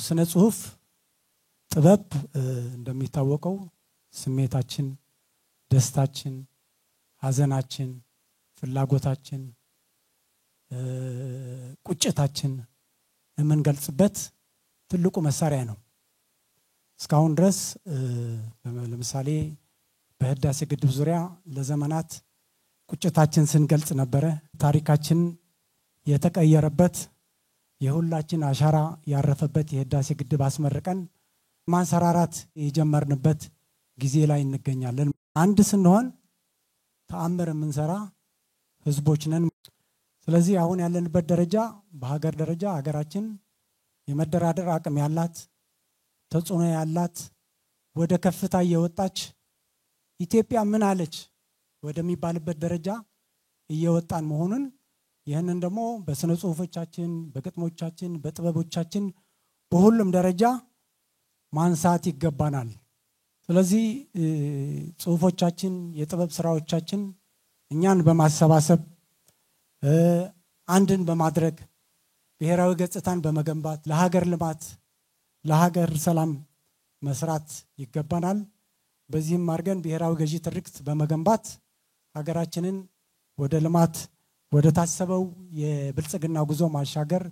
ስነ ጽሁፍ ጥበብ እንደሚታወቀው ስሜታችን ደስታችን ሐዘናችን ፍላጎታችን ቁጭታችን የምንገልጽበት ትልቁ መሳሪያ ነው እስካሁን ድረስ ለምሳሌ በህዳሴ ግድብ ዙሪያ ለዘመናት ቁጭታችን ስንገልጽ ነበር ታሪካችን የተቀየረበት የሁላችን አሻራ ያረፈበት የህዳሴ ግድብ አስመርቀን ማንሰራራት የጀመርንበት ጊዜ ላይ እንገኛለን አንድ ስንሆን ተአምር የምንሰራ ህዝቦች ነን ስለዚህ አሁን ያለንበት ደረጃ በሀገር ደረጃ ሀገራችን የመደራደር አቅም ያላት ተጽዕኖ ያላት ወደ ከፍታ እየወጣች ኢትዮጵያ ምን አለች ወደሚባልበት ደረጃ እየወጣን መሆኑን ይሄንን ደግሞ በስነ ጽሁፎቻችን በግጥሞቻችን በጥበቦቻችን በሁሉም ደረጃ ማንሳት ይገባናል ስለዚህ ጽሁፎቻችን የጥበብ ስራዎቻችን እኛን በማሰባሰብ አንድን በማድረግ ብሔራዊ ገጽታን በመገንባት ለሀገር ልማት ለሀገር ሰላም መስራት ይገባናል በዚህም ማርገን ብሔራዊ ገዢ ትርክት በመገንባት ሀገራችንን ወደ ልማት ወደ ታሰበው የብልጽግና ጉዞ ማሻገር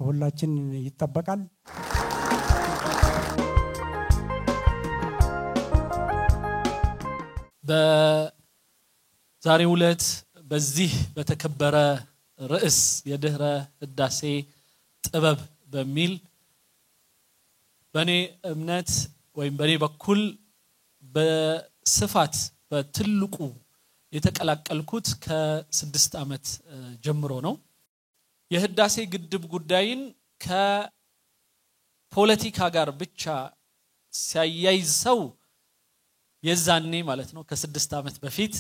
ከሁላችን ይተበቃል በዛሬው ዕለት በዚህ በተከበረ ርዕስ የድህረ ህዳሴ ጥበብ በሚል በኔ እምነት ወይም በኔ በኩል በስፋት በትልቁ የተቀላቀልኩት ከ6 አመት ጀምሮ ነው የህዳሴ ግድብ ጉዳይን ከፖለቲካ ጋር ብቻ ሲያያይዘው የዛኔ ማለት ነው ከ6 አመት በፊት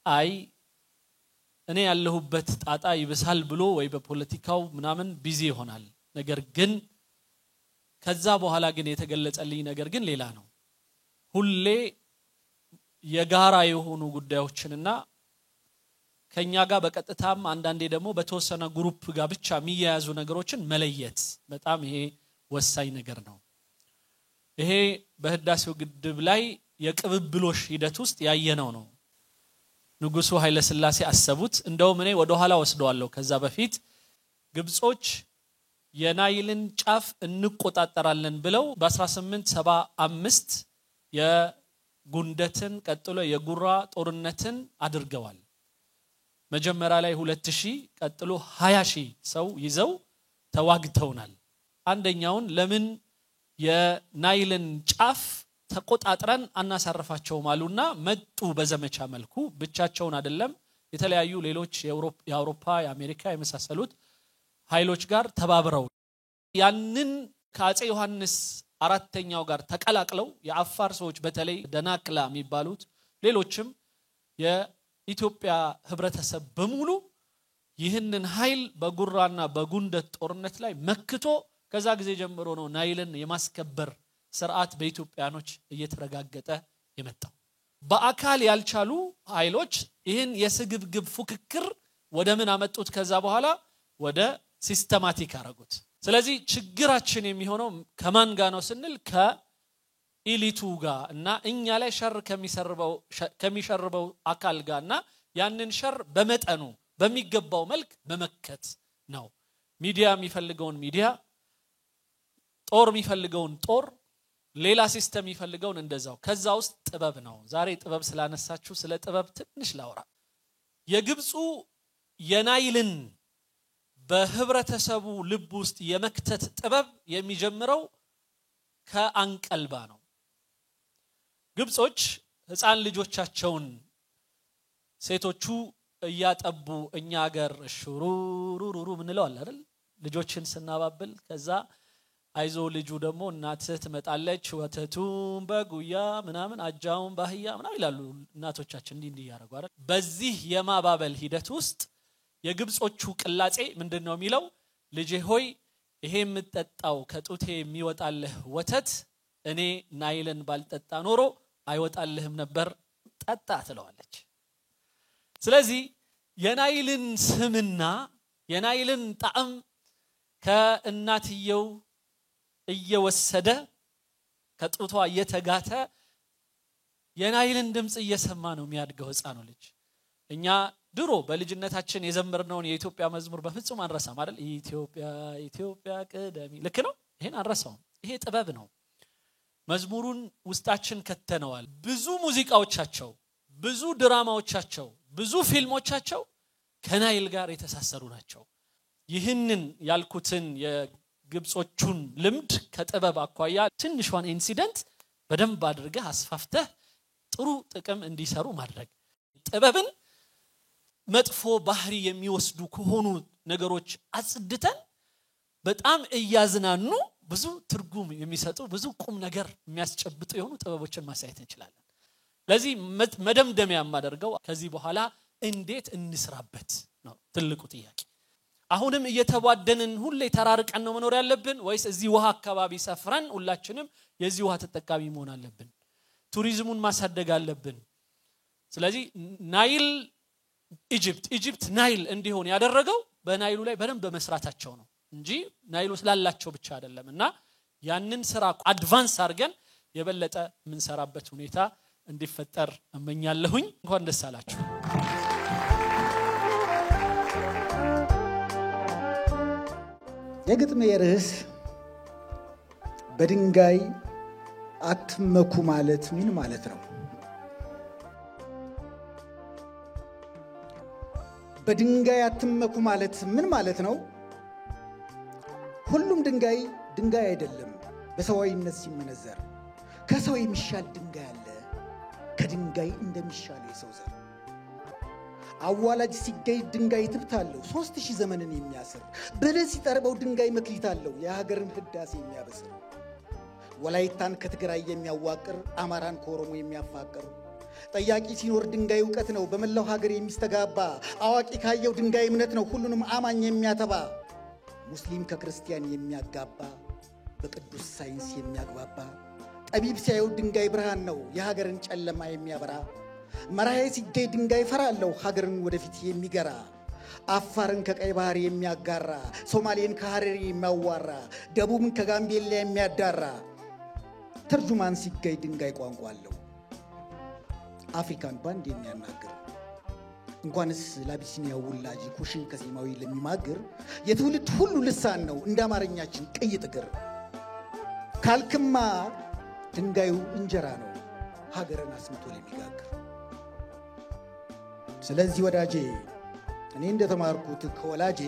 አይ እኔ ያለሁበት ጣጣ ይብሳል ብሎ ወይ በፖለቲካው ምናምን ቢዚ ይሆናል ነገር ግን ከዛ በኋላ ግን የተገለጸልኝ ነገር ግን ሌላ ነው ሁሌ የጋራ የሆኑ ጉዳዮችንና ከኛ ጋር በቀጥታም አንዳንዴ ደግሞ በተወሰነ ግሩፕ ጋር ብቻ የሚያያዙ ነገሮችን መለየት በጣም ይሄ ወሳኝ ነገር ነው ይሄ በህዳሴው ግድብ ላይ የቅብብሎሽ ሂደት ውስጥ ያየነው ነው ንጉሱ ኃይለ ሥላሴ አሰቡት እንደውም እኔ ወደ ኋላ ወስደዋለሁ ከዛ በፊት ግብጾች የናይልን ጫፍ እንቆጣጠራለን ብለው በ1875 የጉንደትን ቀጥሎ የጉራ ጦርነትን አድርገዋል መጀመሪያ ላይ 2000 ቀጥሎ 20000 ሰው ይዘው ተዋግተውናል አንደኛውን ለምን የናይልን ጫፍ ተቆጣጥረን አናሳርፋቸው ማሉና መጡ በዘመቻ መልኩ ብቻቸውን አይደለም የተለያዩ ሌሎች የአውሮፓ የአሜሪካ የመሳሰሉት ኃይሎች ጋር ተባብረው ያንን ከአጼ ዮሐንስ አራተኛው ጋር ተቀላቅለው የአፋር ሰዎች በተለይ ደናክላ የሚባሉት ሌሎችም የኢትዮጵያ ህብረተሰብ በሙሉ ይህንን ኃይል በጉራና በጉንደት ጦርነት ላይ መክቶ ከዛ ጊዜ ጀምሮ ነው ናይልን የማስከበር ስርዓት በኢትዮጵያኖች እየተረጋገጠ የመጣው በአካል ያልቻሉ ኃይሎች ይህን የስግብግብ ፉክክር ወደ ምን አመጡት ከዛ በኋላ ወደ ሲስተማቲክ አረጉት ስለዚህ ችግራችን የሚሆነው ከማን ጋር ነው ስንል ከኢሊቱ ጋር እና እኛ ላይ ሸር ከሚሸርበው አካል ጋርና ያንን ሸር በመጠኑ በሚገባው መልክ በመከት ነው ሚዲያ የሚፈልገውን ሚዲያ ጦር የሚፈልገውን ጦር ሌላ ሲስተም ይፈልገውን እንደዛው ከዛ ውስጥ ጥበብ ነው ዛሬ ጥበብ ስላነሳችሁ ስለ ጥበብ ትንሽ ላውራ የግብጹ የናይልን በህብረተሰቡ ልብ ውስጥ የመክተት ጥበብ የሚጀምረው ከአንቀልባ ነው ግብጾች ህፃን ልጆቻቸውን ሴቶቹ እያጠቡ እኛ ሀገር ሹሩሩሩ ምንለው አለ አይደል ልጆችን ስናባብል ከዛ አይዞ ልጁ ደግሞ እናትህ ትመጣለች ወተቱን በጉያ ምናምን አጃውን ባህያ ምናምን ይላሉ እናቶቻችን እንዲህ ያረጉ አይደል በዚህ የማባበል ሂደት ውስጥ የግብጾቹ ቅላጼ ምንድነው የሚለው ልጄ ሆይ ይሄ የምትጠጣው ከጡቴ የሚወጣልህ ወተት እኔ ናይልን ባልጠጣ ኖሮ አይወጣልህም ነበር ጠጣ ትለዋለች ስለዚህ የናይልን ስምና የናይልን ጣዕም ከእናትየው እየወሰደ ከጡቷ እየተጋተ የናይልን ድምጽ እየሰማ ነው የሚያድገው ህፃኑ ልጅ። እኛ ድሮ በልጅነታችን የዘመርነውን የኢትዮጵያ መዝሙር በፍጹም አንረሳም አይደል? ኢትዮጵያ ኢትዮጵያ ቀደሚ። ልክ ነው። ይሄን አንረሳውም። ይሄ ጥበብ ነው። መዝሙሩን ውስጣችን ከተነዋል። ብዙ ሙዚቃዎቻቸው፣ ብዙ ድራማዎቻቸው፣ ብዙ ፊልሞቻቸው ከናይል ጋር የተሳሰሩ ናቸው። ይህንን ያልኩትን የግብጾቹን ልምድ ከጥበብ አኳያ ትንሿን ኢንሲደንት በደንብ አድርገህ አስፋፍተህ ጥሩ ጥቅም እንዲሰሩ ማድረግ። ጥበብን መጥፎ ባህሪ የሚወስዱ ከሆኑ ነገሮች አጽድተን በጣም እያዝናኑ ብዙ ትርጉም የሚሰጡ ብዙ ቁም ነገር የሚያስጨብጡ የሆኑ ጥበቦችን ማሳየት እንችላለን። ለዚህ መደምደሚያ የማደርገው ከዚህ በኋላ እንዴት እንስራበት ነው ትልቁ ጥያቄ። አሁንም እየተዋደንን ሁሌ ተራርቀን ነው መኖር ያለብን ወይስ እዚህ ውሃ አካባቢ ሰፍረን ሁላችንም የዚህ ውሃ ተጠቃሚ መሆን አለብን? ቱሪዝሙን ማሳደግ አለብን። ስለዚህ ናይል ኢጂፕት ናይል እንዲሆን ያደረገው በናይሉ ላይ በደንብ በመስራታቸው ነው እንጂ ናይሉ ስላላቸው ብቻ አይደለምና ያንን ስራ አድቫንስ አድርገን የበለጠ ምን ሰራበት ሁኔታ እንዲፈጠር እመኛለሁኝ። እንኳን ደስ አላችሁ። የግጥሜ ርዕስ በድንጋይ አትመኩ ማለት ምን ማለት ነው? በድንጋይ አትመኩ ማለት ምን ማለት ነው? ሁሉም ድንጋይ አይደለም። በሰዋዊነት ሲመነዘር ከሰው የሚሻል ድንጋይ አለ፣ ከድንጋይ እንደሚሻል የሰው ዘር። አዋላጅ ሲገኝ ድንጋይ ትብታለው 3000 ዘመንን የሚያስር። በለስ ሲጠርበው ድንጋይ መክሊት አለው የሀገርን ህዳሴ የሚያበስር። ወላይታን ከትግራይ የሚያዋቅር፣ አማራን ከኦሮሞ የሚያፋቅር። ጠያቂ ሲኖር ድንጋይ ዕውቀት ነው በመላው ሀገር የሚስተጋባ። አዋቂ ካየው ድንጋይ እምነት ነው ሁሉንም አማኝ የሚያተባ። ሙስሊም ከክርስቲያን የሚያጋባ፣ በቅዱስ ሳይንስ የሚያግባባ። ጠቢብ ሲያየው ድንጋይ ብርሃን ነው የሀገርን ጨለማ የሚያበራ። መራሄ ሲገኝ ድንጋይ ፈራለው ሀገርን ወደፊት የሚገራ። አፋርን ከቀይ ባህር የሚያጋራ፣ ሶማሌን ከሐረሪ የሚያዋራ፣ ደቡብን ከጋምቤላ የሚያዳራ። ተርጁማን ሲገኝ ድንጋይ ቋንቋ አለው አፍሪካን ባንድ የሚያናግር። እንኳንስ ለአቢሲኒያው ውላጅ ኩሽን ከሴማዊ ለሚማግር የትውልድ ሁሉ ልሳን ነው እንደ አማርኛችን ቀይ ጥግር። ካልክማ ድንጋዩ እንጀራ ነው ሀገርን አስምቶ ለሚጋግር። ስለዚህ ወዳጄ እኔ እንደተማርኩት ከወላጄ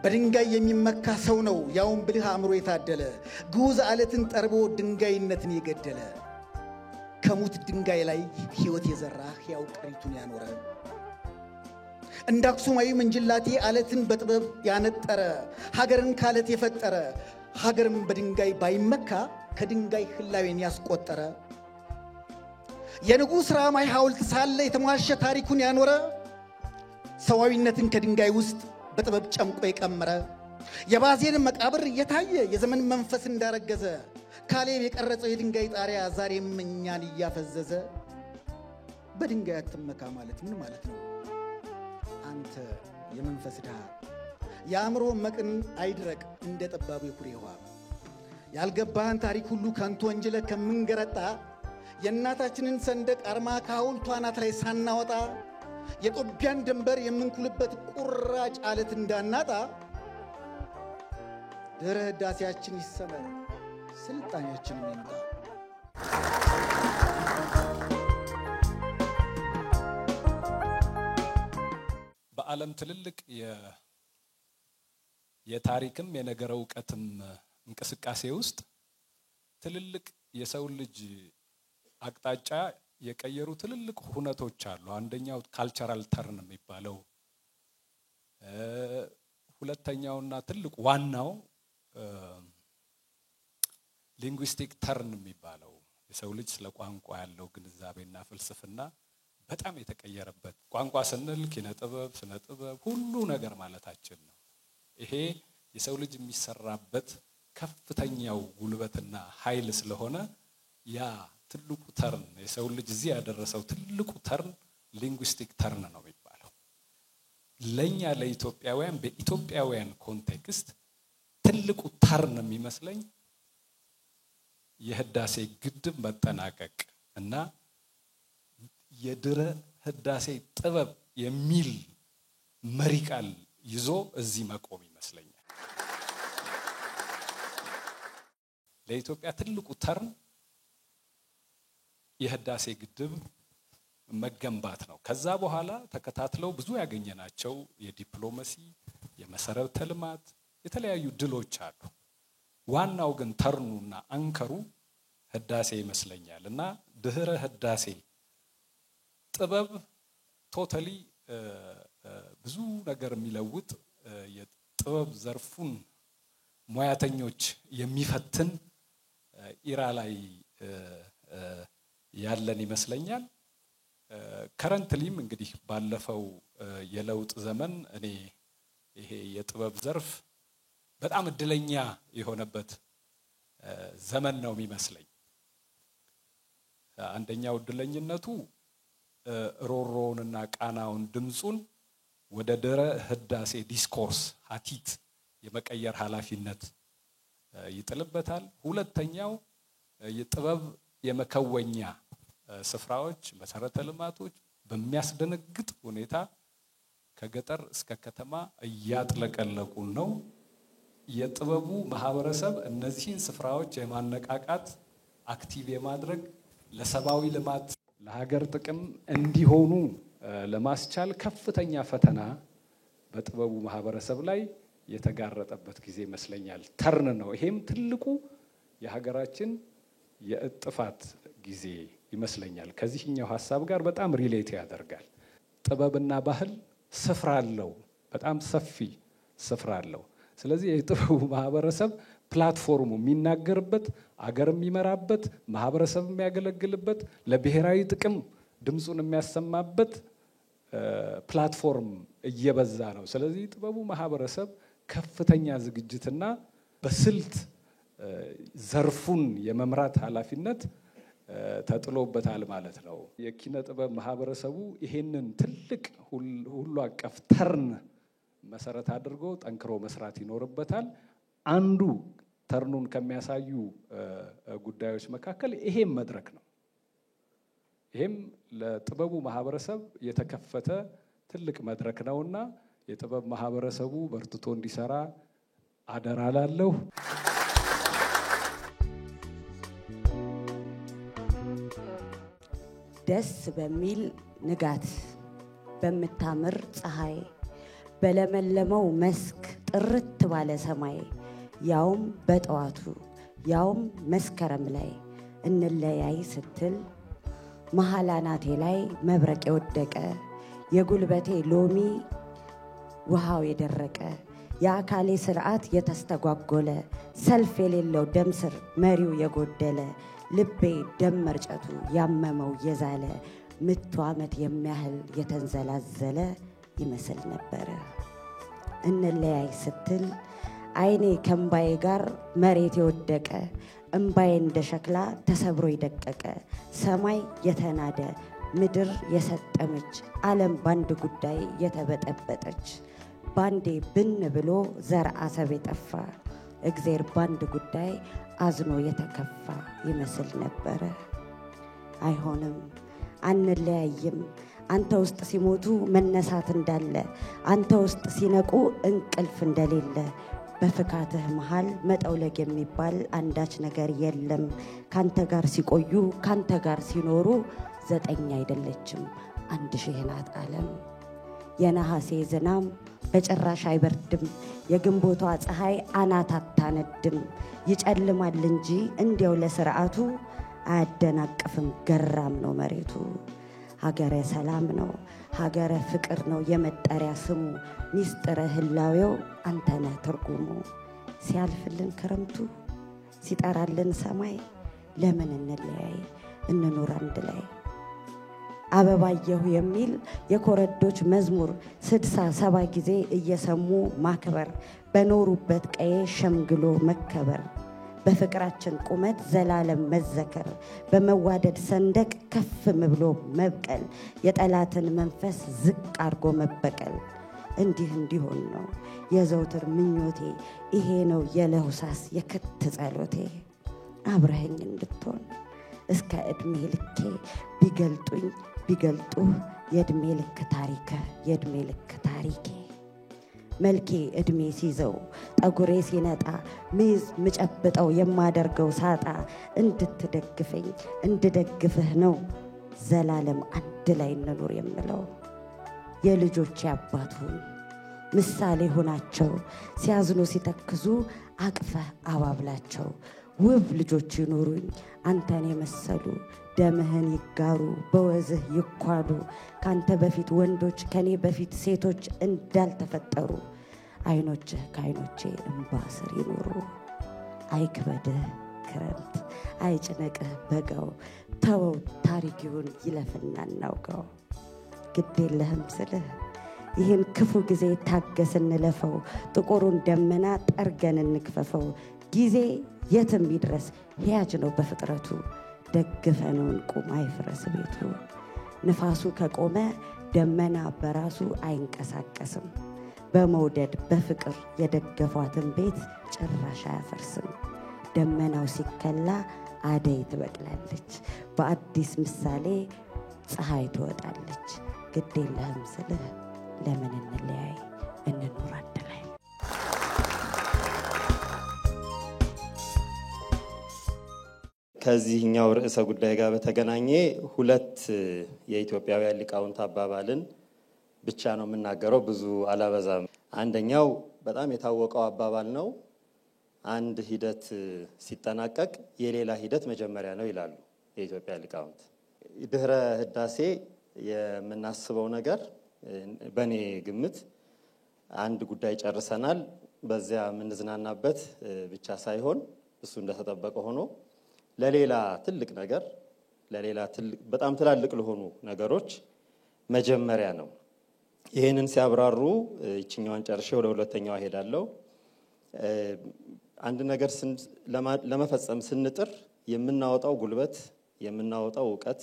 በድንጋይ የሚመካ ሰው ነው ያውን ብልህ አእምሮ የታደለ። ግዑዝ አለትን ጠርቦ ድንጋይነትን የገደለ። ከሙት ድንጋይ ላይ ሕይወት የዘራ ሕያው ቅሪቱን ያኖረ። እንደ አክሱማዊ ምንጅላቴ አለትን በጥበብ ያነጠረ። ሀገርን ካለት የፈጠረ። ሀገርን በድንጋይ ባይመካ ከድንጋይ ህላዌን ያስቆጠረ። የንጉሥ ራማይ ሐውልት ሳለ የተሟሸ ታሪኩን ያኖረ። ሰዋዊነትን ከድንጋይ ውስጥ በጥበብ ጨምቆ የቀመረ። የባዜን መቃብር የታየ የዘመን መንፈስ እንዳረገዘ። ካሌብ የቀረጸው የድንጋይ ጣሪያ ዛሬም እኛን እያፈዘዘ። በድንጋይ አትመካ ማለት ምን ማለት ነው? አንተ የመንፈስ ድሃ የአእምሮ መቅን አይድረቅ እንደ ጠባብ የኩሬ ውሃ። ያልገባህን ታሪክ ሁሉ ከንቱ ወንጀለ ከምንገረጣ። የእናታችንን ሰንደቅ አርማ ከሐውልቷ አናት ላይ ሳናወጣ። የጦቢያን ድንበር የምንኩልበት ቁራጭ አለት እንዳናጣ። ድህረ ህዳሴያችን ይሰመር ስልጣኔያችንም ይምጣ። በዓለም ትልልቅ የታሪክም የነገረ ዕውቀትም እንቅስቃሴ ውስጥ ትልልቅ የሰው ልጅ አቅጣጫ የቀየሩ ትልልቅ ሁነቶች አሉ። አንደኛው ካልቸራል ተርን የሚባለው፣ ሁለተኛውና ትልቁ ዋናው ሊንጉስቲክ ተርን የሚባለው የሰው ልጅ ስለ ቋንቋ ያለው ግንዛቤና ፍልስፍና በጣም የተቀየረበት። ቋንቋ ስንል ኪነ ጥበብ፣ ስነ ጥበብ ሁሉ ነገር ማለታችን ነው። ይሄ የሰው ልጅ የሚሰራበት ከፍተኛው ጉልበትና ኃይል ስለሆነ ያ ትልቁ ተርን የሰው ልጅ እዚህ ያደረሰው ትልቁ ተርን ሊንጉስቲክ ተርን ነው የሚባለው። ለኛ ለኢትዮጵያውያን በኢትዮጵያውያን ኮንቴክስት ትልቁ ተርን የሚመስለኝ የህዳሴ ግድብ መጠናቀቅ እና የድረ ህዳሴ ጥበብ የሚል መሪ ቃል ይዞ እዚህ መቆም ይመስለኛል። ለኢትዮጵያ ትልቁ ተርን የህዳሴ ግድብ መገንባት ነው። ከዛ በኋላ ተከታትለው ብዙ ያገኘናቸው የዲፕሎማሲ የመሰረተ ልማት የተለያዩ ድሎች አሉ። ዋናው ግን ተርኑና አንከሩ ህዳሴ ይመስለኛል እና ድህረ ህዳሴ ጥበብ ቶታሊ ብዙ ነገር የሚለውጥ የጥበብ ዘርፉን ሙያተኞች የሚፈትን ኢራ ላይ ያለን ይመስለኛል። ከረንትሊም እንግዲህ ባለፈው የለውጥ ዘመን እኔ ይሄ የጥበብ ዘርፍ በጣም እድለኛ የሆነበት ዘመን ነው የሚመስለኝ። አንደኛው እድለኝነቱ ሮሮውንና ቃናውን ድምጹን ወደ ድረ ህዳሴ ዲስኮርስ ሀቲት የመቀየር ኃላፊነት ይጥልበታል። ሁለተኛው የጥበብ የመከወኛ ስፍራዎች መሰረተ ልማቶች በሚያስደነግጥ ሁኔታ ከገጠር እስከ ከተማ እያጥለቀለቁ ነው። የጥበቡ ማህበረሰብ እነዚህን ስፍራዎች የማነቃቃት አክቲቭ የማድረግ ለሰባዊ ልማት ለሀገር ጥቅም እንዲሆኑ ለማስቻል ከፍተኛ ፈተና በጥበቡ ማህበረሰብ ላይ የተጋረጠበት ጊዜ ይመስለኛል። ተርን ነው። ይሄም ትልቁ የሀገራችን የእጥፋት ጊዜ ይመስለኛል። ከዚህኛው ሐሳብ ጋር በጣም ሪሌት ያደርጋል። ጥበብና ባህል ስፍራ አለው፣ በጣም ሰፊ ስፍራ አለው። ስለዚህ የጥበቡ ማህበረሰብ ፕላትፎርሙ የሚናገርበት፣ አገር የሚመራበት፣ ማህበረሰብ የሚያገለግልበት፣ ለብሔራዊ ጥቅም ድምጹን የሚያሰማበት ፕላትፎርም እየበዛ ነው። ስለዚህ ጥበቡ ማህበረሰብ ከፍተኛ ዝግጅትና በስልት ዘርፉን የመምራት ኃላፊነት ተጥሎበታል ማለት ነው። የኪነ ጥበብ ማህበረሰቡ ይሄንን ትልቅ ሁሉ አቀፍ ተርን መሰረት አድርጎ ጠንክሮ መስራት ይኖርበታል። አንዱ ተርኑን ከሚያሳዩ ጉዳዮች መካከል ይሄም መድረክ ነው። ይሄም ለጥበቡ ማህበረሰብ የተከፈተ ትልቅ መድረክ ነውና የጥበብ ማህበረሰቡ በርትቶ እንዲሰራ አደራ ላለሁ። ደስ በሚል ንጋት በምታምር ፀሐይ በለመለመው መስክ ጥርት ባለ ሰማይ ያውም በጠዋቱ ያውም መስከረም ላይ እንለያይ ስትል መሃል አናቴ ላይ መብረቅ የወደቀ የጉልበቴ ሎሚ ውሃው የደረቀ የአካሌ ስርዓት የተስተጓጎለ ሰልፍ የሌለው ደም ስር መሪው የጎደለ ልቤ ደም መርጨቱ ያመመው የዛለ ምቱ ዓመት የሚያህል የተንዘላዘለ ይመስል ነበረ። እንለያይ ስትል አይኔ ከእምባዬ ጋር መሬት የወደቀ እምባዬ እንደ ሸክላ ተሰብሮ የደቀቀ ሰማይ የተናደ ምድር የሰጠመች ዓለም ባንድ ጉዳይ የተበጠበጠች ባንዴ ብን ብሎ ዘር አሰብ የጠፋ እግዜር ባንድ ጉዳይ አዝኖ የተከፋ ይመስል ነበረ። አይሆንም አንለያይም አንተ ውስጥ ሲሞቱ መነሳት እንዳለ አንተ ውስጥ ሲነቁ እንቅልፍ እንደሌለ በፍካትህ መሃል መጠውለግ የሚባል አንዳች ነገር የለም። ካንተ ጋር ሲቆዩ ካንተ ጋር ሲኖሩ 9 አይደለችም 1000 ናት ዓለም። የነሐሴ ዝናም በጭራሽ አይበርድም የግንቦቷ ፀሐይ አናት አታነድም። ይጨልማል እንጂ እንዲያው ለስርዓቱ አያደናቅፍም ገራም ነው መሬቱ። ሀገረ ሰላም ነው ሀገረ ፍቅር ነው የመጠሪያ ስሙ ሚስጥረ ህላዌው አንተነህ ትርጉሙ። ሲያልፍልን ክረምቱ ሲጠራልን ሰማይ ለምን እንለያይ እንኑር አንድ ላይ። አበባየሁ የሚል የኮረዶች መዝሙር 60-70 ጊዜ እየሰሙ ማክበር በኖሩበት ቀዬ ሸምግሎ መከበር በፍቅራችን ቁመት ዘላለም መዘከር በመዋደድ ሰንደቅ ከፍ ብሎ መብቀል የጠላትን መንፈስ ዝቅ አርጎ መበቀል እንዲህ እንዲሆን ነው የዘውትር ምኞቴ። ይሄ ነው የለሆሳስ የክት ጸሎቴ። አብረኸኝ እንድትሆን እስከ ዕድሜ ልኬ ቢገልጡኝ ቢገልጡ የዕድሜ ልክ ታሪከ የዕድሜ ልክ ታሪኬ። መልኬ ዕድሜ ሲይዘው ጠጉሬ ሲነጣ ሚዝ ምጨብጠው የማደርገው ሳጣ እንድትደግፈኝ እንድደግፍህ ነው ዘላለም አንድ ላይ እንኑር የምለው። የልጆቼ አባት ሁን ምሳሌ ሆናቸው ሲያዝኑ ሲተክዙ አቅፈህ አባብላቸው። ውብ ልጆች ይኑሩኝ አንተን የመሰሉ ደምህን ይጋሩ በወዝህ ይኳዱ። ካንተ በፊት ወንዶች ከኔ በፊት ሴቶች እንዳልተፈጠሩ አይኖችህ ከአይኖቼ እንባ ስር ይኑሩ። አይክበድህ ክረምት አይጭነቅህ በጋው ተወው ታሪክ ይሁን ይለፍና እናውቀው። ግድ የለህም ስልህ ይህን ክፉ ጊዜ ታገስ እንለፈው። ጥቁሩን ደመና ጠርገን እንክፈፈው። ጊዜ የትም ይድረስ ሕያጅ ነው በፍጥረቱ። ደግፈነው እንቁም አይፍረስ ቤቱ። ንፋሱ ከቆመ ደመና በራሱ አይንቀሳቀስም። በመውደድ በፍቅር የደገፏትን ቤት ጭራሽ አያፈርስም። ደመናው ሲከላ አደይ ትበቅላለች። በአዲስ ምሳሌ ፀሐይ ትወጣለች። ግድ የለህም ስልህ ለምን እንለያይ እንኑር አንድ ላይ። ከዚህኛው ርዕሰ ጉዳይ ጋር በተገናኘ ሁለት የኢትዮጵያውያን ሊቃውንት አባባልን ብቻ ነው የምናገረው፣ ብዙ አላበዛም። አንደኛው በጣም የታወቀው አባባል ነው። አንድ ሂደት ሲጠናቀቅ የሌላ ሂደት መጀመሪያ ነው ይላሉ የኢትዮጵያ ሊቃውንት። ድህረ ህዳሴ የምናስበው ነገር በኔ ግምት አንድ ጉዳይ ጨርሰናል፣ በዚያ የምንዝናናበት ብቻ ሳይሆን እሱ እንደተጠበቀ ሆኖ ለሌላ ትልቅ ነገር ለሌላ በጣም ትላልቅ ለሆኑ ነገሮች መጀመሪያ ነው። ይሄንን ሲያብራሩ እቺኛዋን ጨርሼ ወደ ሁለተኛው ሄዳለሁ። አንድ ነገር ለመፈጸም ስንጥር የምናወጣው ጉልበት፣ የምናወጣው ዕውቀት፣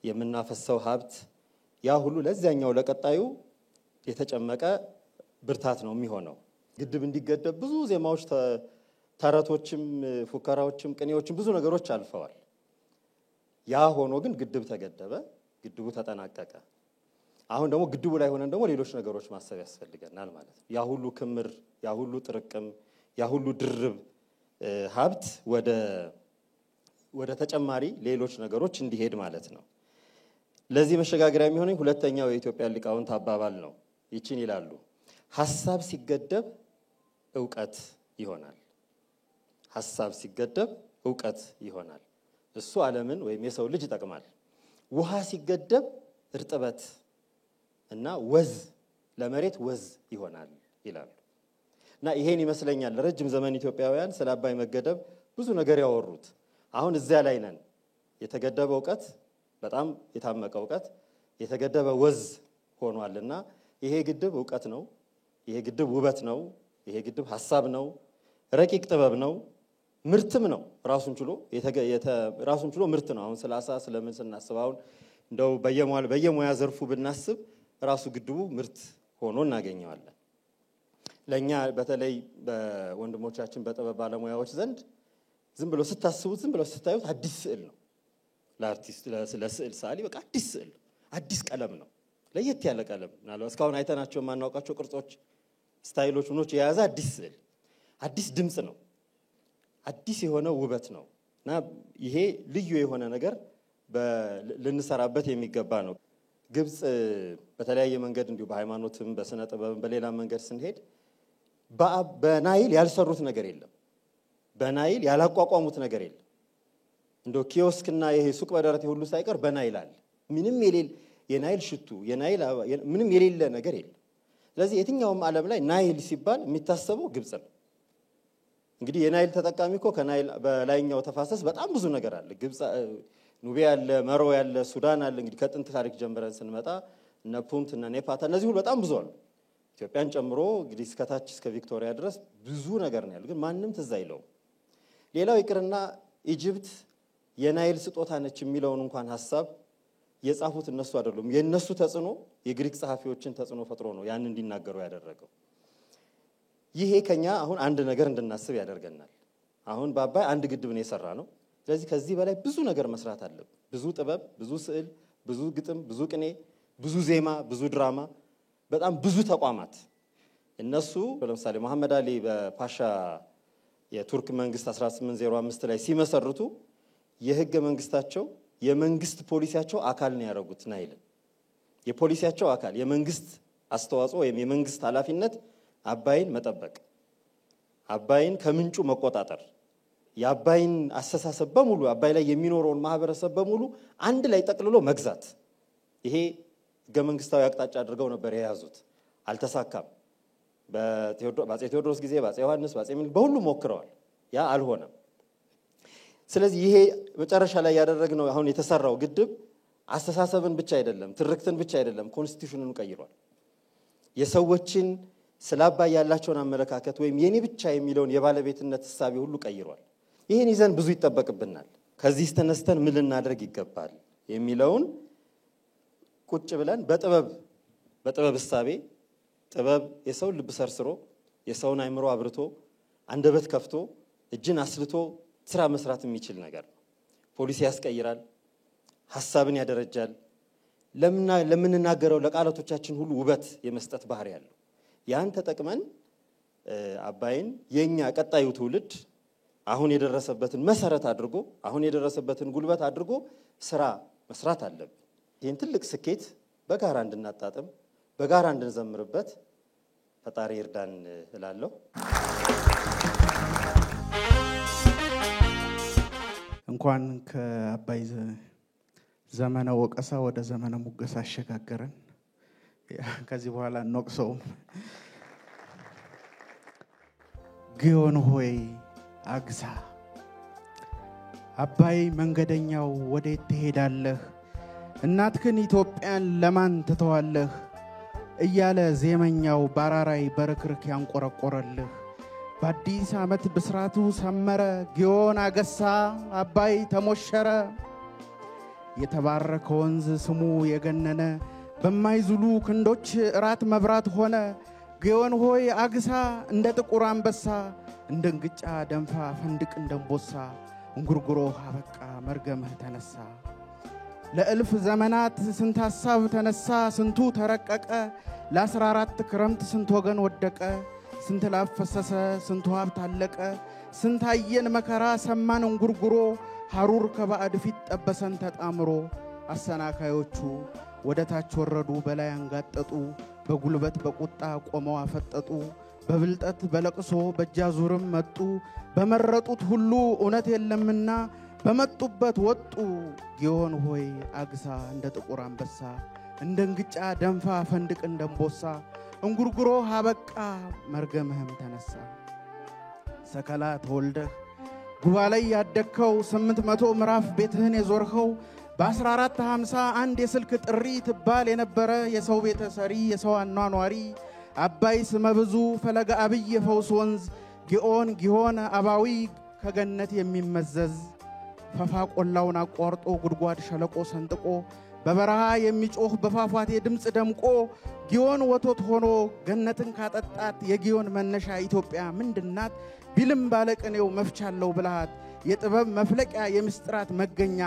የምናፈሰው ሀብት ያ ሁሉ ለዚያኛው ለቀጣዩ የተጨመቀ ብርታት ነው የሚሆነው። ግድብ እንዲገደብ ብዙ ዜማዎች፣ ተረቶችም፣ ፉከራዎችም፣ ቅኔዎችም ብዙ ነገሮች አልፈዋል። ያ ሆኖ ግን ግድብ ተገደበ፣ ግድቡ ተጠናቀቀ። አሁን ደግሞ ግድቡ ላይ ሆነን ደግሞ ሌሎች ነገሮች ማሰብ ያስፈልገናል ማለት ነው። ያ ሁሉ ክምር፣ ያ ሁሉ ጥርቅም፣ ያ ሁሉ ድርብ ሀብት ወደ ተጨማሪ ሌሎች ነገሮች እንዲሄድ ማለት ነው። ለዚህ መሸጋገሪያ የሚሆነኝ ሁለተኛው የኢትዮጵያ ሊቃውንት አባባል ነው። ይችን ይላሉ፣ ሐሳብ ሲገደብ ዕውቀት ይሆናል። ሐሳብ ሲገደብ ዕውቀት ይሆናል። እሱ ዓለምን ወይም የሰው ልጅ ይጠቅማል። ውሃ ሲገደብ እርጥበት እና ወዝ ለመሬት ወዝ ይሆናል ይላሉ። እና ይሄን ይመስለኛል ለረጅም ዘመን ኢትዮጵያውያን ስለ አባይ መገደብ ብዙ ነገር ያወሩት። አሁን እዚያ ላይ ነን። የተገደበ ዕውቀት፣ በጣም የታመቀ ዕውቀት፣ የተገደበ ወዝ ሆኗልና ይሄ ግድብ ዕውቀት ነው። ይሄ ግድብ ውበት ነው። ይሄ ግድብ ሐሳብ ነው። ረቂቅ ጥበብ ነው። ምርትም ነው። ራሱን ችሎ ምርት ነው። አሁን ስላሳ ስለምን ስናስብ አሁን እንደው በየሙያ ዘርፉ ብናስብ ራሱ ግድቡ ምርት ሆኖ እናገኘዋለን። ለኛ በተለይ በወንድሞቻችን በጥበብ ባለሙያዎች ዘንድ ዝም ብሎ ስታስቡት ዝም ብሎ ስታዩት አዲስ ስዕል ነው። ለአርቲስት ለስዕል ሰዓሊ በቃ አዲስ ስዕል ነው። አዲስ ቀለም ነው። ለየት ያለ ቀለም ምናልባት እስካሁን አይተናቸው የማናውቃቸው ቅርጾች፣ ስታይሎች ምኖች የያዘ አዲስ ስዕል፣ አዲስ ድምፅ ነው። አዲስ የሆነ ውበት ነው እና ይሄ ልዩ የሆነ ነገር ልንሰራበት የሚገባ ነው። ግብጽ በተለያየ መንገድ እንዲሁ በሃይማኖትም በስነ ጥበብም በሌላ መንገድ ስንሄድ በናይል ያልሰሩት ነገር የለም። በናይል ያላቋቋሙት ነገር የለም። እንደው ኪዮስክና ይሄ ሱቅ በደረቴ ሁሉ ሳይቀር በናይል አለ። ምንም የሌለ የናይል ሽቱ የናይል ምንም የሌለ ነገር የለም። ስለዚህ የትኛውም ዓለም ላይ ናይል ሲባል የሚታሰበው ግብጽ ነው። እንግዲህ የናይል ተጠቃሚ እኮ ከናይል በላይኛው ተፋሰስ በጣም ብዙ ነገር አለ። ግብጽ፣ ኑቢያ አለ፣ መሮ ያለ፣ ሱዳን አለ። እንግዲህ ከጥንት ታሪክ ጀምረን ስንመጣ እነ ፑንት እና ኔፓታ እነዚህ ሁሉ በጣም ብዙ አሉ። ኢትዮጵያን ጨምሮ እንግዲህ እስከታች እስከ ቪክቶሪያ ድረስ ብዙ ነገር ነው ያለው። ግን ማንም ትዝ አይለውም። ሌላው ይቅርና ኢጅፕት የናይል ስጦታ ነች የሚለውን እንኳን ሐሳብ የጻፉት እነሱ አይደሉም። የነሱ ተጽዕኖ የግሪክ ጸሐፊዎችን ተጽዕኖ ፈጥሮ ነው ያን እንዲናገሩ ያደረገው። ይሄ ከኛ አሁን አንድ ነገር እንድናስብ ያደርገናል። አሁን በአባይ አንድ ግድብ ነው የሰራ ነው። ስለዚህ ከዚህ በላይ ብዙ ነገር መስራት አለብን። ብዙ ጥበብ፣ ብዙ ስዕል፣ ብዙ ግጥም፣ ብዙ ቅኔ፣ ብዙ ዜማ፣ ብዙ ድራማ፣ በጣም ብዙ ተቋማት እነሱ ለምሳሌ መሐመድ አሊ በፓሻ የቱርክ መንግስት 1805 ላይ ሲመሰርቱ የህገ መንግስታቸው የመንግስት ፖሊሲያቸው አካል ነው ያደረጉት ናይልን። የፖሊሲያቸው አካል የመንግስት አስተዋጽኦ ወይም የመንግስት ኃላፊነት አባይን መጠበቅ፣ አባይን ከምንጩ መቆጣጠር፣ የአባይን አስተሳሰብ በሙሉ አባይ ላይ የሚኖረውን ማህበረሰብ በሙሉ አንድ ላይ ጠቅልሎ መግዛት። ይሄ ህገ መንግስታዊ አቅጣጫ አድርገው ነበር የያዙት። አልተሳካም። በአፄ ቴዎድሮስ ጊዜ፣ በአፄ ዮሐንስ፣ በአፄ ምኒልክ በሁሉ ሞክረዋል። ያ አልሆነም። ስለዚህ ይሄ መጨረሻ ላይ ያደረግነው አሁን የተሰራው ግድብ አስተሳሰብን ብቻ አይደለም፣ ትርክትን ብቻ አይደለም፣ ኮንስቲቱሽኑን ቀይሯል። የሰዎችን ስለ አባይ ያላቸውን አመለካከት ወይም የኔ ብቻ የሚለውን የባለቤትነት ሐሳብ ሁሉ ቀይሯል። ይሄን ይዘን ብዙ ይጠበቅብናል። ከዚህ ተነስተን ምን ልናደርግ ይገባል የሚለውን ቁጭ ብለን በጥበብ ሐሳቤ ጥበብ የሰው ልብ ሰርስሮ የሰውን አይምሮ አብርቶ አንደበት ከፍቶ እጅን አስልቶ ስራ መስራት የሚችል ነገር ነው። ፖሊሲ ያስቀይራል፣ ሐሳብን ያደረጃል። ለምንናገረው ለቃላቶቻችን ሁሉ ውበት የመስጠት ባህሪ ያለው ያን ተጠቅመን አባይን የኛ ቀጣዩ ትውልድ አሁን የደረሰበትን መሰረት አድርጎ አሁን የደረሰበትን ጉልበት አድርጎ ስራ መስራት አለብን። ይህን ትልቅ ስኬት በጋራ እንድናጣጥም በጋራ እንድንዘምርበት ፈጣሪ ይርዳን እላለሁ። እንኳን ከአባይ ዘመነ ወቀሳ ወደ ዘመነ ሙገሳ አሸጋገረን። ከዚህ በኋላ እንወቅሰውም። ግዮን ሆይ አግሳ፣ አባይ መንገደኛው ወዴት ትሄዳለህ? እናትህን ኢትዮጵያን ለማን ትተዋለህ? እያለ ዜመኛው ባራራይ በርክርክ ያንቆረቆረልህ። በአዲስ ዓመት ብስራቱ ሰመረ፣ ግዮን አገሳ፣ አባይ ተሞሸረ። የተባረከ ወንዝ ስሙ የገነነ በማይዝሉ ክንዶች እራት መብራት ሆነ። ግዮን ሆይ አግሳ እንደ ጥቁር አንበሳ፣ እንደ እንግጫ ደንፋ ፈንድቅ እንደንቦሳ። እንጉርጉሮ አበቃ መርገምህ ተነሳ። ለእልፍ ዘመናት ስንት ሐሳብ ተነሳ፣ ስንቱ ተረቀቀ። ለ14 ክረምት ስንት ወገን ወደቀ፣ ስንት ላብ ፈሰሰ፣ ስንቱ ሀብት አለቀ። ስንት አየን መከራ ሰማን እንጉርጉሮ፣ ሐሩር ከባዕድ ፊት ጠበሰን ተጣምሮ። አሰናካዮቹ ወደ ታች ወረዱ በላይ አንጋጠጡ፣ በጉልበት በቁጣ ቆመው አፈጠጡ። በብልጠት በለቅሶ በእጃዙርም መጡ፣ በመረጡት ሁሉ እውነት የለምና በመጡበት ወጡ። ግዮን ሆይ አግሳ እንደ ጥቁር አንበሳ፣ እንደ እንግጫ ደንፋ ፈንድቅ እንደንቦሳ። እንጉርጉሮ አበቃ መርገምህም ተነሳ። ሰከላ ተወልደህ ጉባ ላይ ያደግከው 800 ምዕራፍ ቤትህን የዞርኸው በ1450 አንድ የስልክ ጥሪ ትባል የነበረ የሰው ቤተ ሰሪ የሰው አኗኗሪ አባይ ስመብዙ ፈለገ አብይ የፈውስ ወንዝ ግዮን ጊዮን አባዊ ከገነት የሚመዘዝ ፈፋ ቆላውን አቋርጦ ጉድጓድ ሸለቆ ሰንጥቆ በበረሃ የሚጮህ በፋፋቴ ድምጽ ደምቆ ግዮን ወቶት ሆኖ ገነትን ካጠጣት የግዮን መነሻ ኢትዮጵያ ምንድናት? ቢልም ባለቅኔው መፍቻለው ብልሃት የጥበብ መፍለቂያ የምስጥራት መገኛ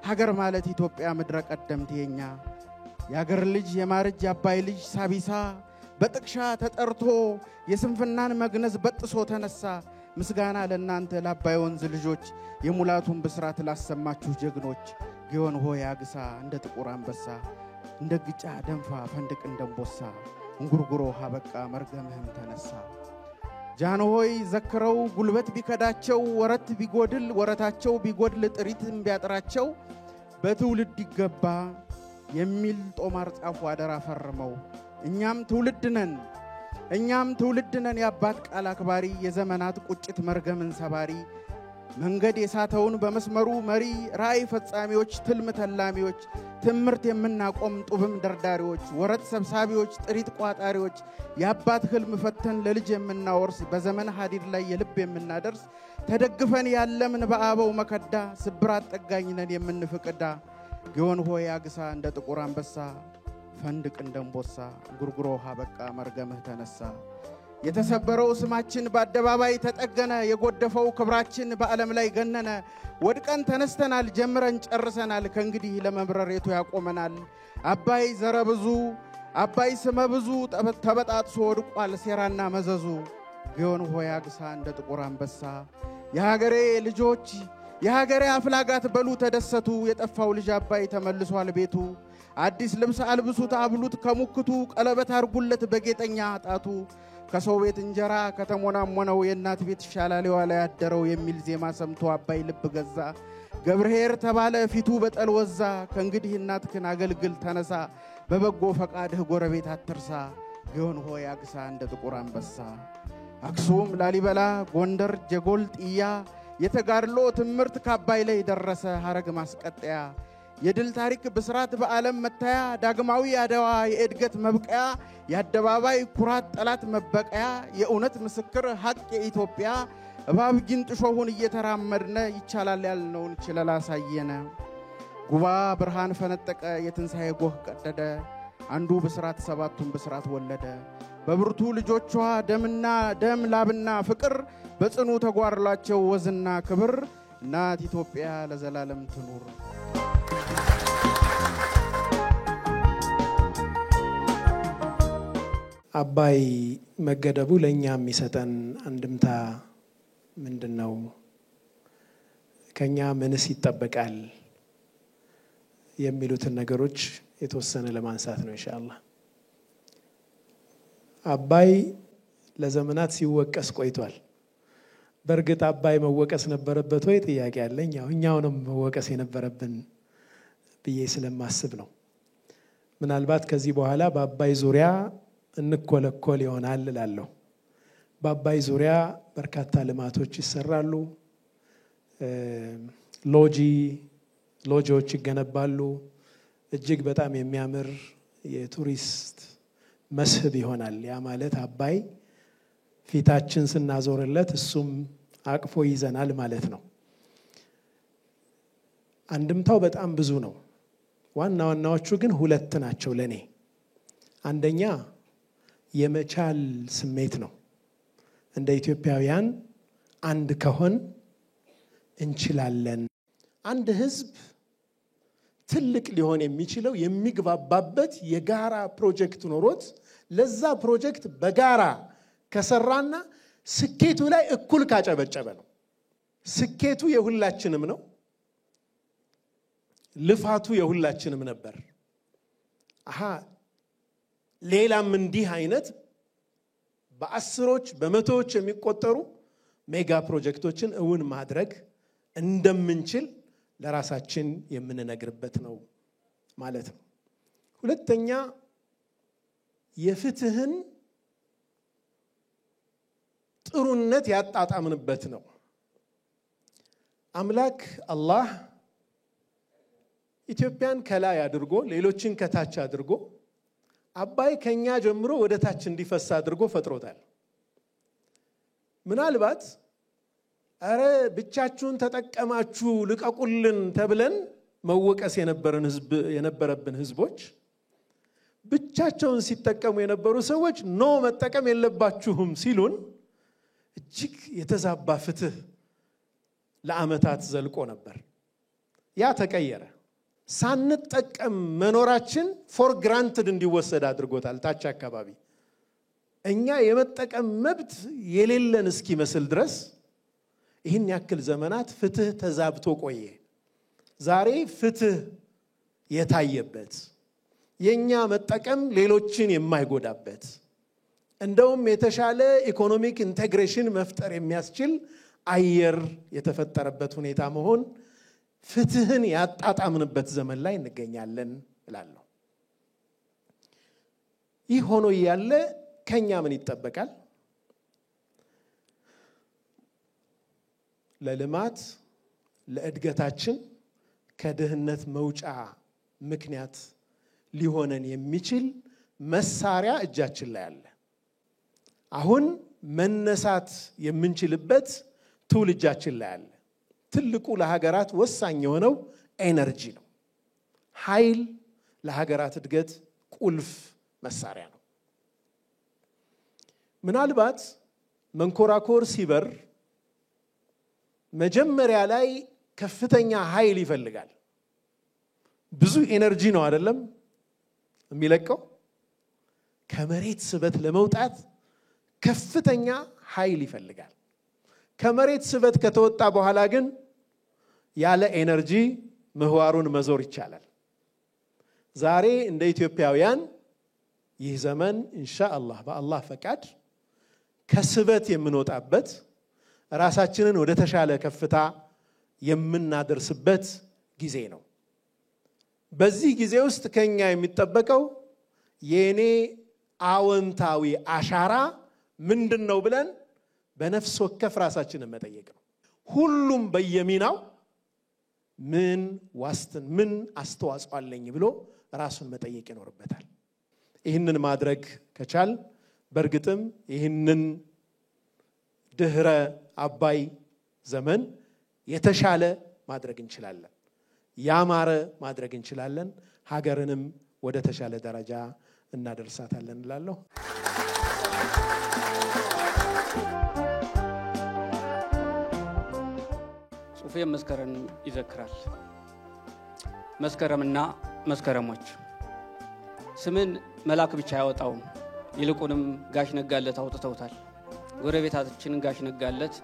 ሀገር ማለት ኢትዮጵያ ምድረ ቀደምት የኛ የሀገር ልጅ የማርጅ አባይ ልጅ ሳቢሳ በጥቅሻ ተጠርቶ የስንፍናን መግነዝ በጥሶ ተነሳ። ምስጋና ለእናንተ ለአባይ ወንዝ ልጆች የሙላቱን ብስራት ላሰማችሁ ጀግኖች። ግዮን ሆይ አግሳ እንደ ጥቁር አንበሳ፣ እንደ ግጫ ደንፋ ፈንድቅ እንደንቦሳ። እንጉርጉሮ አበቃ መርገምህም ተነሳ። ጃን ሆይ ዘክረው ጉልበት ቢከዳቸው ወረት ቢጎድል ወረታቸው ቢጎድል ጥሪትም ቢያጥራቸው በትውልድ ይገባ የሚል ጦማር ጻፉ አደራ ፈርመው። እኛም ትውልድ ነን የአባት ቃል አክባሪ የዘመናት ቁጭት መርገምን ሰባሪ መንገድ የሳተውን በመስመሩ መሪ ራእይ ፈጻሚዎች ትልም ተላሚዎች ትምርት የምናቆም ጡብም ደርዳሪዎች ወረት ሰብሳቢዎች ጥሪት ቋጣሪዎች የአባት ህልም ፈተን ለልጅ የምናወርስ በዘመን ሐዲድ ላይ የልብ የምናደርስ ተደግፈን ያለምን በአበው መከዳ ስብራት ጠጋኝ ነን የምንፍቅዳ። ግዮን ሆይ አግሳ እንደ ጥቁር አንበሳ ፈንድቅ እንደምቦሳ ጉርጉሮ ሀበቃ መርገምህ ተነሳ የተሰበረው ስማችን በአደባባይ ተጠገነ የጎደፈው ክብራችን በዓለም ላይ ገነነ ወድቀን ተነስተናል ጀምረን ጨርሰናል ከእንግዲህ ለመብረር የቱ ያቆመናል አባይ ዘረብዙ አባይ ስመብዙ ተበጣጥሶ ወድቋል ሴራና መዘዙ ግዮን ሆይ አግሳ እንደ ጥቁር አንበሳ የሀገሬ ልጆች የሀገሬ አፍላጋት በሉ ተደሰቱ የጠፋው ልጅ አባይ ተመልሷል ቤቱ አዲስ ልብስ አልብሱት አብሉት ከሙክቱ ቀለበት አርጉለት በጌጠኛ ጣቱ ከሰው ቤት እንጀራ ከተሞናሞነው የእናት ቤት ይሻላል የዋለ ያደረው የሚል ዜማ ሰምቶ አባይ ልብ ገዛ ገብርኄር ተባለ ፊቱ በጠል ወዛ ከእንግዲህ እናትክን አገልግል ተነሳ በበጎ ፈቃድህ ጎረቤት አትርሳ ግዮን ሆይ አግሳ እንደ ጥቁር አንበሳ አክሱም ላሊበላ ጎንደር ጀጎል ጥያ የተጋድሎ ትምርት ከአባይ ላይ ደረሰ ሐረግ ማስቀጠያ የድል ታሪክ ብስራት በዓለም መታያ ዳግማዊ አድዋ የእድገት መብቀያ የአደባባይ ኩራት ጠላት መበቀያ የእውነት ምስክር ሐቅ የኢትዮጵያ እባብ ጊንጥ ሾሁን እየተራመድነ ይቻላል ያልነውን ችለላ ሳየነ ጉባ ብርሃን ፈነጠቀ የትንሣኤ ጎህ ቀደደ አንዱ ብስራት ሰባቱን ብስራት ወለደ በብርቱ ልጆቿ ደምና ደም ላብና ፍቅር በጽኑ ተጓርላቸው ወዝና ክብር እናት ኢትዮጵያ ለዘላለም ትኑር አባይ መገደቡ ለኛ የሚሰጠን አንድምታ ምንድነው ከኛ ምንስ ይጠበቃል የሚሉትን ነገሮች የተወሰነ ለማንሳት ነው ኢንሻአላህ አባይ ለዘመናት ሲወቀስ ቆይቷል በርግጥ አባይ መወቀስ ነበረበት ወይ ጥያቄ አለኝ ያው ነው መወቀስ የነበረብን ብዬ ስለማስብ ነው ምናልባት ከዚህ በኋላ በአባይ ዙሪያ እንኮለኮል ይሆናል እላለሁ በአባይ ዙሪያ በርካታ ልማቶች ይሰራሉ ሎጂዎች ይገነባሉ እጅግ በጣም የሚያምር የቱሪስት መስህብ ይሆናል ያ ማለት አባይ ፊታችን ስናዞርለት እሱም አቅፎ ይዘናል ማለት ነው አንድምታው በጣም ብዙ ነው ዋናዎቹ ግን ሁለት ናቸው ለኔ አንደኛ የመቻል ስሜት ነው እንደ ኢትዮጵያውያን አንድ ከሆን እንችላለን አንድ ህዝብ ትልቅ ሊሆን የሚችለው የሚግባባበት የጋራ ፕሮጀክት ኖሮት ለዛ ፕሮጀክት በጋራ ከሰራና ስኬቱ ላይ እኩል ካጨበጨበ ነው ስኬቱ የሁላችንም ነው ልፋቱ የሁላችንም ነበር ሌላም እንዲህ አይነት በአስሮች በመቶዎች የሚቆጠሩ ሜጋ ፕሮጀክቶችን እውን ማድረግ እንደምንችል ለራሳችን የምንነግርበት ነው ማለት ነው ሁለተኛ የፍትህን ጥሩነት ያጣጣምንበት ነው አምላክ አላህ ኢትዮጵያን ከላይ አድርጎ ሌሎችን ከታች አድርጎ አባይ ከኛ ጀምሮ ወደ ታች እንዲፈሳ አድርጎ ፈጥሮታል ምናልባት አረ ብቻችሁን ተጠቀማችሁ ልቀቁልን ተብለን መወቀስ የነበረብን ህዝቦች ብቻቸውን ሲጠቀሙ የነበሩ ሰዎች ኖ መጠቀም የለባችሁም ሲሉን እጅግ የተዛባ ፍትህ ለአመታት ዘልቆ ነበር ያ ተቀየረ ሳንጠቀም መኖራችን ፎር ግራንትድ እንዲወሰድ አድርጎታል ታች አካባቢ እኛ የመጠቀም መብት የሌለን እስኪመስል ድረስ ይህን ያክል ዘመናት ፍትህ ተዛብቶ ቆየ ዛሬ ፍትህ የታየበት የኛ መጠቀም ሌሎችን የማይጎዳበት እንደውም የተሻለ ኢኮኖሚክ ኢንተግሬሽን መፍጠር የሚያስችል አየር የተፈጠረበት ሁኔታ መሆን ፍትህን ያጣጣምንበት ዘመን ላይ እንገኛለን እላለሁ ይህ ሆኖ ያለ ከኛ ምን ይጠበቃል ለልማት ለእድገታችን ከድህነት መውጫ ምክንያት ሊሆነን የሚችል መሳሪያ እጃችን ላይ አለ አሁን መነሳት የምንችልበት ቱል እጃችን ላይ አለ ትልቁ ለሀገራት ወሳኝ የሆነው ኤነርጂ ነው ኃይል ለሀገራት እድገት ቁልፍ መሳሪያ ነው። ምናልባት መንኮራኮር ሲበር መጀመሪያ ላይ ከፍተኛ ኃይል ይፈልጋል። ብዙ ኤነርጂ ነው አይደለም የሚለቀው። ከመሬት ስበት ለመውጣት ከፍተኛ ኃይል ይፈልጋል። ከመሬት ስበት ከተወጣ በኋላ ግን ያለ ኤነርጂ ምህዋሩን መዞር ይቻላል። ዛሬ እንደ ኢትዮጵያውያን ይህ ዘመን ኢንሻአላህ በአላህ ፈቃድ ከስበት የምንወጣበት ራሳችንን ወደ ተሻለ ከፍታ የምናደርስበት ጊዜ ነው። በዚህ ጊዜ ውስጥ ከኛ የሚጠበቀው የኔ አዎንታዊ አሻራ ምንድነው ብለን በነፍስ ወከፍ ራሳችንን መጠየቅ ነው። ሁሉም በየሚናው ምን አስተዋጽኦ አለኝ ብሎ ራሱን መጠየቅ ይኖርበታል። ይህንን ማድረግ ከቻል በርግጥም ይህንን ድህረ አባይ ዘመን የተሻለ ማድረግ እንችላለን፣ ያማረ ማድረግ እንችላለን፣ ሀገርንም ወደ ተሻለ ደረጃ እናደርሳታለን እላለሁ። ጽሁፌ መስከረም ይዘክራል። መስከረምና መስከረሞች ስምን መላክ ብቻ ያወጣው ይልቁንም ጋሽ ነጋለት አውጥተውታል። ጎረቤታችን ጋሽ ነጋለት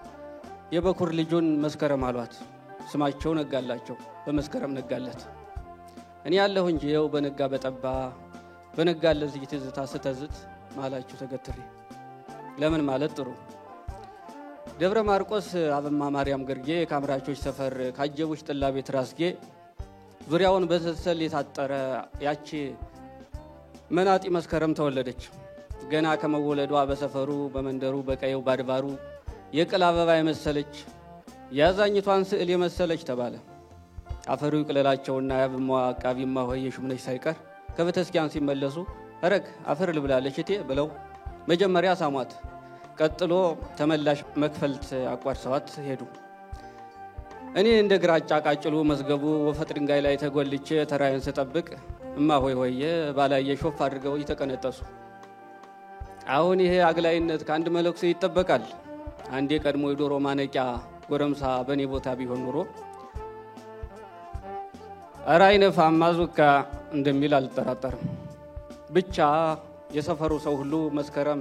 የበኩር ልጁን መስከረም አሏት። ስማቸው ነጋላቸው በመስከረም ነጋለት። እኔ ያለሁ እንጂ የው በነጋ በጠባ በነጋለት ዝይትዝታ ስተዝት ማላችሁ ተገትሪ ለምን ማለት ጥሩ ደብረ ማርቆስ አበማ ማርያም ገርጌ ካምራቾች ሰፈር ካጀቡሽ ጥላ ቤት ራስጌ ዙሪያውን በሰሰል የታጠረ ያቺ መናጢ መስከረም ተወለደች። ገና ከመወለዷ በሰፈሩ በመንደሩ በቀየው ባድባሩ የቅል አበባ የመሰለች ያዛኝቷን ስዕል የመሰለች ተባለ። አፈሩ ይቅለላቸውና ያብማ አቃቢማ ሆይ የሹምነሽ ሳይቀር ከበተስኪያን ሲመለሱ አረግ አፈር ልብላለች እቴ ብለው መጀመሪያ ሳሟት። ቀጥሎ ተመላሽ መክፈልት አቋርሰዋት ሄዱ። እኔ እንደ ግራጫ ቃጭሉ መስገቡ ወፈጥ ድንጋይ ላይ ተጎልቼ ተራዬን ስጠብቅ እማ ሆይ ሆየ ባላየ ሾፍ አድርገው ይተቀነጠሱ። አሁን ይሄ አግላይነት ከአንድ መለክሶ ይጠበቃል። አንዴ ቀድሞ የዶሮ ማነቂያ ጎረምሳ በኔ ቦታ ቢሆን ኑሮ አራይነፋ ማዙካ እንደሚል አልጠራጠርም። ብቻ የሰፈሩ ሰው ሁሉ መስከረም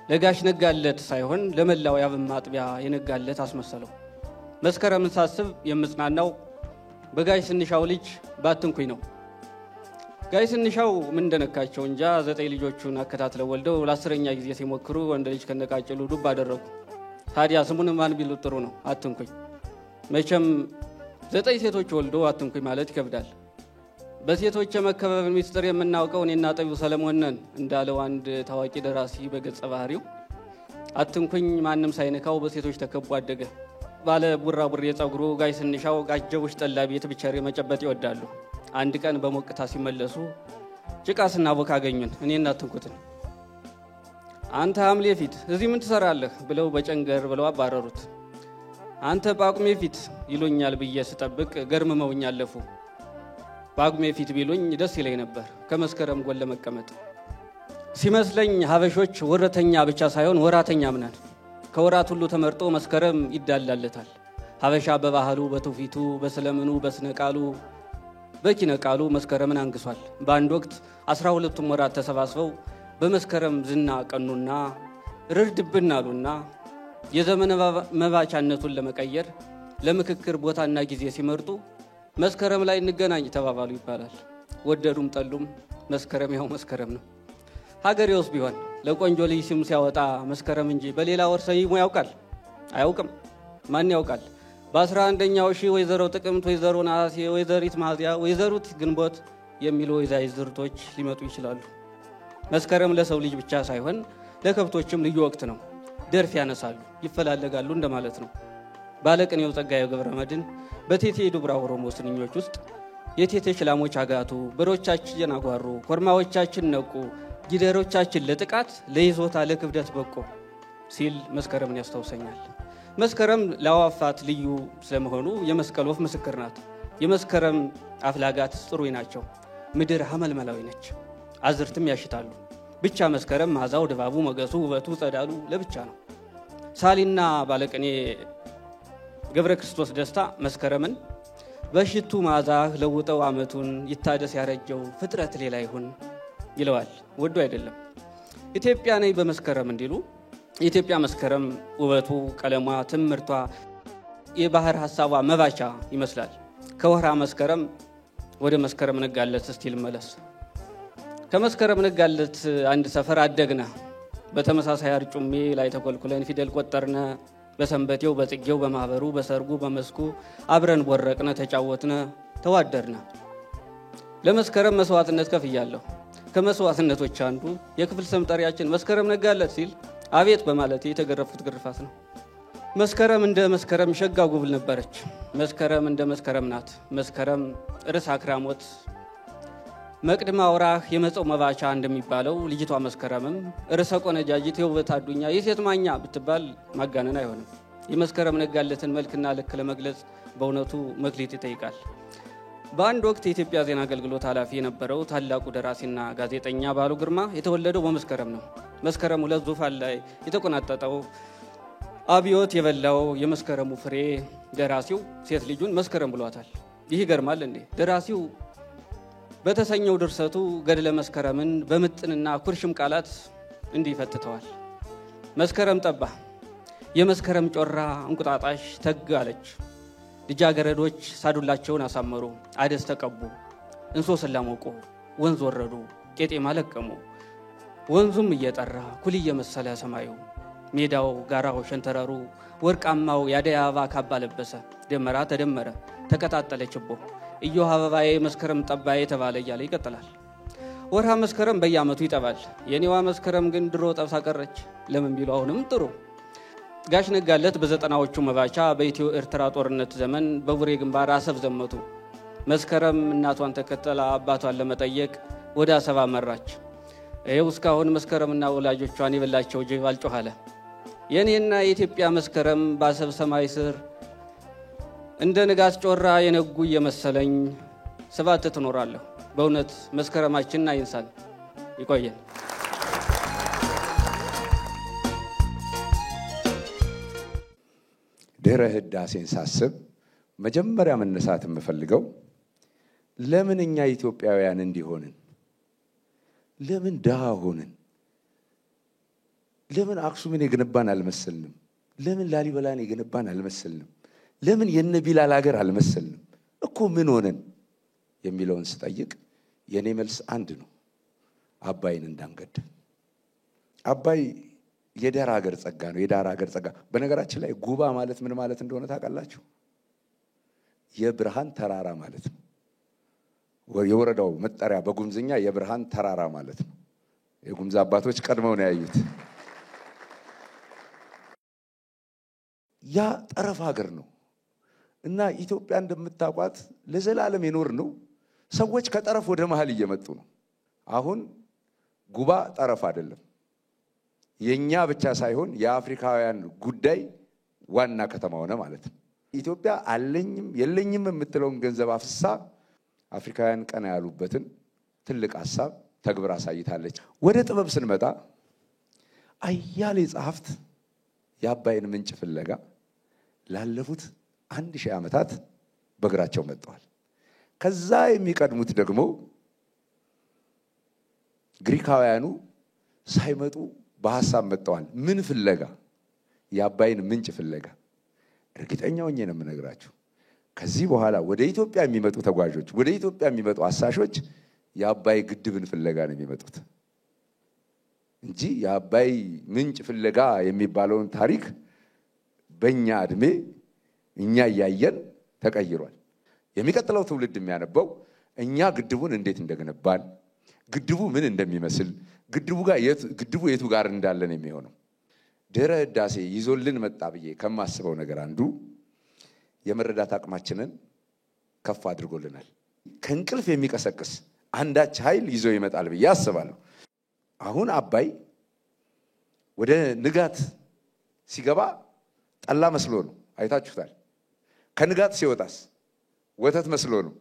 ለጋሽ ነጋለት ሳይሆን ለመላው ያብማ አጥቢያ የነጋለት አስመሰለው። መስከረምን ሳስብ የምጽናናው በጋሽ ስንሻው ልጅ ባትንኩኝ ነው። ጋሽ ስንሻው ምን እንደነካቸው እንጃ 9 ልጆቹን አከታትለው ወልደው ለ10ኛ ጊዜ ሲሞክሩ ወንድ ልጅ ከነቃጭሉ ዱብ አደረጉ። ታዲያ ስሙን ማን ቢሉ ጥሩ ነው? አትንኩኝ። መቼም 9 ሴቶች ወልዶ አትንኩኝ ማለት ይከብዳል። በሴቶች የመከበብ ሚስጥር የምናውቀው እኔና ጠቢው ሰለሞን ነን እንዳለው አንድ ታዋቂ ደራሲ በገጸ ባህሪው። አትንኩኝ ማንም ሳይነካው በሴቶች ተከቦ አደገ። ባለ ቡራቡሬ ጸጉሩ ጋሽ ስንሻው ጋሽ ጀቡሽ ጠላ ቤት ብቻሪ መጨበጥ ይወዳሉ። አንድ ቀን በሞቅታ ሲመለሱ ጭቃስና ቦካ አገኙን። እኔና አትንኩትን። አንተ ሐምሌ ፊት እዚህ ምን ትሰራለህ ብለው በጨንገር ብለው አባረሩት። አንተ ጳጉሜ ፊት ይሉኛል ብዬ ስጠብቅ ገርመመውኝ አለፉ። ጳጉሜ ፊት ቢሉኝ ደስ ይለኝ ነበር ከመስከረም ጎን ለመቀመጥ። ሲመስለኝ ሀበሾች ወረተኛ ብቻ ሳይሆን ወራተኛም ነን። ከወራት ሁሉ ተመርጦ መስከረም ይዳላለታል። ሀበሻ በባህሉ በትውፊቱ በስለምኑ በስነቃሉ በኪነቃሉ መስከረምን አንግሷል። በአንድ ወቅት 12ቱም ወራት ተሰባስበው በመስከረም ዝና ቀኑና ርድብን አሉና የዘመነ መባቻነቱን ለመቀየር ለምክክር ቦታና ጊዜ ሲመርጡ መስከረም ላይ እንገናኝ ተባባሉ ይባላል። ወደዱም ጠሉም መስከረም ያው መስከረም ነው። ሀገሬውስ ቢሆን ለቆንጆ ልጅ ስም ሲያወጣ መስከረም እንጂ በሌላ ወር ሰይሞ ያውቃል? አያውቅም። ማን ያውቃል? በ11ኛው ሺህ ወይዘሮ ጥቅምት፣ ወይዘሮ ነሐሴ፣ ወይዘሪት ሚያዝያ፣ ወይዘሩት ግንቦት የሚሉ ወይዛይዝርቶች ሊመጡ ይችላሉ። መስከረም ለሰው ልጅ ብቻ ሳይሆን ለከብቶችም ልዩ ወቅት ነው። ደርፍ ያነሳሉ፣ ይፈላለጋሉ እንደማለት ነው። ባለቅኔው ጸጋዬ ገብረመድኅን በቴቴ ዱብራ ኦሮሞ ስንኞች ውስጥ የቴቴሽ ላሞች አጋቱ፣ በሮቻችን አጓሩ፣ ኮርማዎቻችን ነቁ፣ ጊደሮቻችን ለጥቃት ለይዞታ ለክብደት በቆ ሲል መስከረምን ያስታውሰኛል። መስከረም ለአዋፋት ልዩ ስለመሆኑ የመስቀል ወፍ ምስክር ናት። የመስከረም አፍላጋት ጥሩይ ናቸው። ምድር ሐመልመላዊ ነች። አዝርትም ያሽታሉ። ብቻ መስከረም ማዛው ድባቡ መገሱ ውበቱ ጸዳሉ ለብቻ ነው። ሳሊና ባለቅኔ ገብረ ክርስቶስ ደስታ መስከረምን በሽቱ ማዛህ ለውጠው አመቱን ይታደስ ያረጀው ፍጥረት ሌላ ይሁን ይለዋል። ወዶ አይደለም። ኢትዮጵያ ነኝ በመስከረም እንዲሉ የኢትዮጵያ መስከረም ውበቱ ቀለሟ ትምርቷ የባህር ሐሳቧ መባቻ ይመስላል። ከወራ መስከረም ወደ መስከረም ነጋለት እስቲ ልመለስ። ከመስከረም ነጋለት አንድ ሰፈር አደግነ። በተመሳሳይ አርጩሜ ላይ ተኮልኩለን ፊደል ቆጠርነ። በሰንበቴው በጽጌው በማህበሩ በሰርጉ በመስኩ አብረን ወረቅነ ተጫወትነ ተዋደርነ። ለመስከረም መስዋዕትነት ከፍያለሁ። ከመስዋዕትነቶች አንዱ የክፍል ሰምጠሪያችን መስከረም ነጋለት ሲል አቤት በማለት የተገረፉት ግርፋት ነው። መስከረም እንደ መስከረም ሸጋ ጉብል ነበረች። መስከረም እንደ መስከረም ናት። መስከረም ርስ አክራሞት መቅድማ ወራህ የመጸው መባቻ እንደሚባለው ልጅቷ መስከረምም ርሰ ቆነጃጅት የውበት አዱኛ የሴት ማኛ ብትባል ማጋነን አይሆንም። የመስከረም ነጋለትን መልክና ልክ ለመግለጽ በእውነቱ መክሊት ይጠይቃል። በአንድ ወቅት የኢትዮጵያ ዜና አገልግሎት ኃላፊ የነበረው ታላቁ ደራሲና ጋዜጠኛ ባሉ ግርማ የተወለደው በመስከረም ነው። መስከረም ሁለት ዙፋን ላይ የተቆናጠጠው አብዮት የበላው የመስከረሙ ፍሬ ደራሲው ሴት ልጁን መስከረም ብሏታል። ይህ ይገርማል እንዴ! ደራሲው በተሰኘው ድርሰቱ ገድለ መስከረምን በምጥንና ኩርሽም ቃላት እንዲህ ፈትተዋል። መስከረም ጠባ፣ የመስከረም ጮራ እንቁጣጣሽ ተግ አለች። ልጃገረዶች ሳዱላቸውን አሳመሩ፣ አደስ ተቀቡ፣ እንሶስላ ሞቁ፣ ወንዝ ወረዱ፣ ቄጤማ ለቀሙ። ወንዙም እየጠራ ኩል እየመሰለ ሰማዩ፣ ሜዳው ጋራው ሸንተረሩ ወርቃማው ያደይ አበባ ካባ ለበሰ። ደመራ ተደመረ፣ ተቀጣጠለ ችቦ፣ እዮሃ አበባዬ መስከረም ጠባዬ ተባለ እያለ ይቀጥላል። ወርሃ መስከረም በየዓመቱ ይጠባል። የኔዋ መስከረም ግን ድሮ ጠብሳ ቀረች። ለምን ቢሉ አሁንም ጥሩ። ጋሽ ነጋለት በዘጠናዎቹ መባቻ በኢትዮ ኤርትራ ጦርነት ዘመን በቡሬ ግንባር አሰብ ዘመቱ። መስከረም እናቷን ተከተላ አባቷን ለመጠየቅ ወደ አሰብ አመራች። ይኸው እስካሁን መስከረምና ወላጆቿን የበላቸው ጅብ አልጮኸለ። የኔና የኢትዮጵያ መስከረም በአሰብ ሰማይ ስር እንደ ንጋት ጮራ የነጉ እየመሰለኝ ሰባት ትኖራለሁ። በእውነት መስከረማችን አይንሳል። ይቆየን። ድህረ ህዳሴን ሳስብ መጀመሪያ መነሳት የምፈልገው ለምን እኛ ኢትዮጵያውያን እንዲሆንን፣ ለምን ድሃ ሆንን፣ ለምን አክሱምን የገነባን አልመሰልንም፣ ለምን ላሊበላን የገነባን አልመሰልንም፣ ለምን የነ ቢላል ሀገር አልመሰልንም እኮ ምን ሆነን የሚለውን ስጠይቅ የኔ መልስ አንድ ነው። አባይን እንዳንገድብ። አባይ የዳር ሀገር ጸጋ ነው። የዳር ሀገር ጸጋ። በነገራችን ላይ ጉባ ማለት ምን ማለት እንደሆነ ታውቃላችሁ? የብርሃን ተራራ ማለት ነው። የወረዳው መጠሪያ በጉምዝኛ የብርሃን ተራራ ማለት ነው። የጉምዝ አባቶች ቀድመው ነው ያዩት። ያ ጠረፍ ሀገር ነው እና ኢትዮጵያ እንደምታውቋት ለዘላለም የኖር ነው። ሰዎች ከጠረፍ ወደ መሃል እየመጡ ነው። አሁን ጉባ ጠረፍ አይደለም። የኛ ብቻ ሳይሆን የአፍሪካውያን ጉዳይ ዋና ከተማ ሆነ ማለት ነው። ኢትዮጵያ አለኝም የለኝም የምትለውን ገንዘብ አፍሳ አፍሪካውያን ቀና ያሉበትን ትልቅ ሐሳብ ተግብራ አሳይታለች። ወደ ጥበብ ስንመጣ አያሌ ጸሐፍት የአባይን ምንጭ ፍለጋ ላለፉት 1000 ዓመታት በእግራቸው መጥተዋል። ከዛ የሚቀድሙት ደግሞ ግሪካውያኑ ሳይመጡ በሐሳብ መጥተዋል። ምን ፍለጋ? የአባይን ምንጭ ፍለጋ። እርግጠኛው ነኝ ነው የምነግራችሁ። ከዚህ በኋላ ወደ ኢትዮጵያ የሚመጡ ተጓዦች፣ ወደ ኢትዮጵያ የሚመጡ አሳሾች የአባይ ግድብን ፍለጋ ነው የሚመጡት እንጂ የአባይ ምንጭ ፍለጋ የሚባለውን ታሪክ በእኛ እድሜ እኛ ያያየን ተቀይሯል። የሚቀጥለው ትውልድ የሚያነበው እኛ ግድቡን እንዴት እንደገነባን፣ ግድቡ ምን እንደሚመስል፣ ግድቡ የቱ ጋር እንዳለን የሚሆነው። ድህረ ህዳሴ ይዞልን መጣ ብዬ ከማስበው ነገር አንዱ የመረዳት አቅማችንን ከፍ አድርጎልናል። ከእንቅልፍ የሚቀሰቅስ አንዳች ኃይል ይዞ ይመጣል ብዬ አስባለሁ። አሁን አባይ ወደ ንጋት ሲገባ ጠላ መስሎ ነው፣ አይታችሁታል። ከንጋት ሲወጣስ ወተት መስሎ ነው።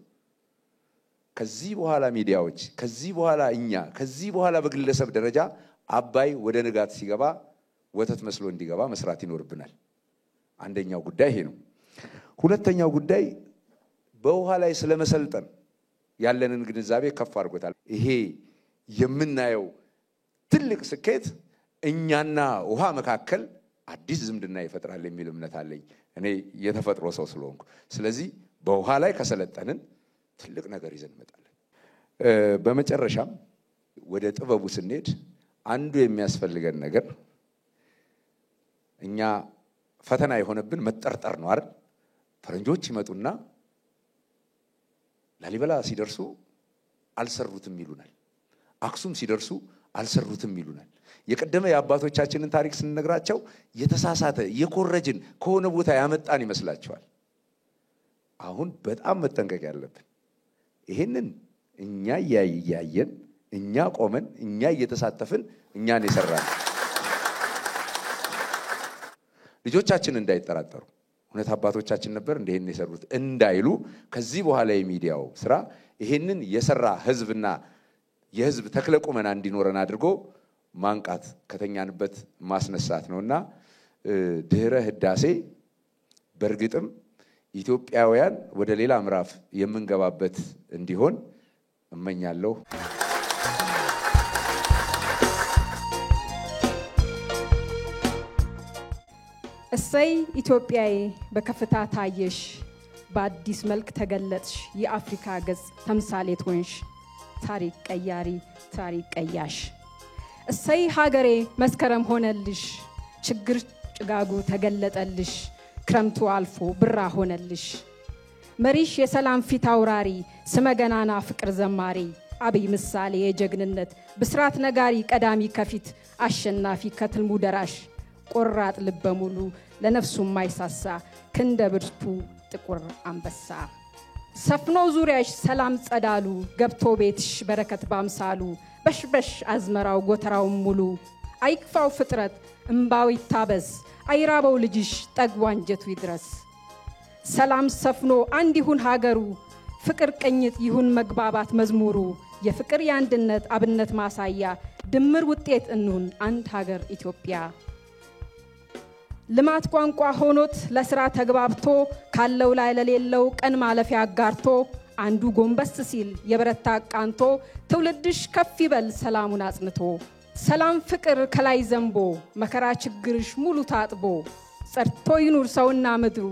ከዚህ በኋላ ሚዲያዎች፣ ከዚህ በኋላ እኛ፣ ከዚህ በኋላ በግለሰብ ደረጃ አባይ ወደ ንጋት ሲገባ ወተት መስሎ እንዲገባ መስራት ይኖርብናል። አንደኛው ጉዳይ ይሄ ነው። ሁለተኛው ጉዳይ በውሃ ላይ ስለመሰልጠን ያለንን ግንዛቤ ከፍ አድርጎታል። ይሄ የምናየው ትልቅ ስኬት እኛና ውሃ መካከል አዲስ ዝምድና ይፈጥራል የሚል እምነት አለኝ እኔ የተፈጥሮ ሰው ስለሆንኩ። ስለዚህ በውሃ ላይ ከሰለጠንን ትልቅ ነገር ይዘን እንመጣለን። በመጨረሻም ወደ ጥበቡ ስንሄድ አንዱ የሚያስፈልገን ነገር እኛ ፈተና የሆነብን መጠርጠር ነው አይደል? ፈረንጆች ይመጡና ላሊበላ ሲደርሱ አልሰሩትም ይሉናል። አክሱም ሲደርሱ አልሰሩትም ይሉናል። የቀደመ የአባቶቻችንን ታሪክ ስንነግራቸው የተሳሳተ የኮረጅን ከሆነ ቦታ ያመጣን ይመስላቸዋል። አሁን በጣም መጠንቀቅ ያለብን ይሄንን እኛ እያየን እኛ ቆመን እኛ እየተሳተፍን እኛን የሰራን ልጆቻችን እንዳይጠራጠሩ እውነት አባቶቻችን ነበር እንደሄን የሰሩት እንዳይሉ ከዚህ በኋላ የሚዲያው ስራ ይሄንን የሰራ ህዝብና የህዝብ ተክለቁመና እንዲኖረን አድርጎ ማንቃት ከተኛንበት ማስነሳት ነውና ድህረ ህዳሴ በርግጥም ኢትዮጵያውያን ወደ ሌላ ምዕራፍ የምንገባበት እንዲሆን እመኛለሁ። እሰይ ኢትዮጵያዬ በከፍታ ታየሽ፣ በአዲስ መልክ ተገለጥሽ፣ የአፍሪካ ገጽ ተምሳሌት ሆንሽ፣ ታሪክ ቀያሪ ታሪክ ቀያሽ። እሰይ ሀገሬ መስከረም ሆነልሽ፣ ችግር ጭጋጉ ተገለጠልሽ፣ ክረምቱ አልፎ ብራ ሆነልሽ። መሪሽ የሰላም ፊት አውራሪ፣ ስመገናና ፍቅር ዘማሪ፣ አብይ ምሳሌ የጀግንነት ብስራት ነጋሪ፣ ቀዳሚ ከፊት አሸናፊ ከትልሙ ደራሽ፣ ቆራጥ ልበ ሙሉ ለነፍሱ ማይሳሳ፣ ክንደ ብርቱ ጥቁር አንበሳ። ሰፍኖ ዙሪያሽ ሰላም ጸዳሉ፣ ገብቶ ቤትሽ በረከት ባምሳሉ፣ በሽበሽ አዝመራው ጎተራው ሙሉ፣ አይክፋው ፍጥረት እምባው ይታበስ፣ አይራበው ልጅሽ ጠግቦ አንጀቱ ይድረስ። ሰላም ሰፍኖ አንድ ይሁን ሀገሩ፣ ፍቅር ቅኝት ይሁን መግባባት መዝሙሩ፣ የፍቅር የአንድነት አብነት ማሳያ፣ ድምር ውጤት እንሁን አንድ ሀገር ኢትዮጵያ። ልማት ቋንቋ ሆኖት ለስራ ተግባብቶ፣ ካለው ላይ ለሌለው ቀን ማለፊያ አጋርቶ፣ አንዱ ጎንበስ ሲል የበረታ ቃንቶ፣ ትውልድሽ ከፍ ይበል ሰላሙን አጽንቶ። ሰላም ፍቅር ከላይ ዘንቦ፣ መከራ ችግርሽ ሙሉ ታጥቦ፣ ጸርቶ ይኑር ሰውና ምድሩ፣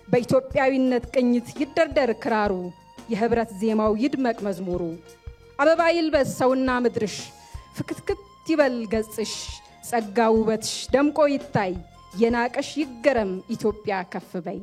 በኢትዮጵያዊነት ቅኝት ይደርደር ክራሩ፣ የህብረት ዜማው ይድመቅ መዝሙሩ። አበባ ይልበስ ሰውና ምድርሽ፣ ፍክትክት ይበል ገጽሽ፣ ጸጋ ውበትሽ ደምቆ ይታይ፣ የናቀሽ ይገረም ኢትዮጵያ ከፍ በይ።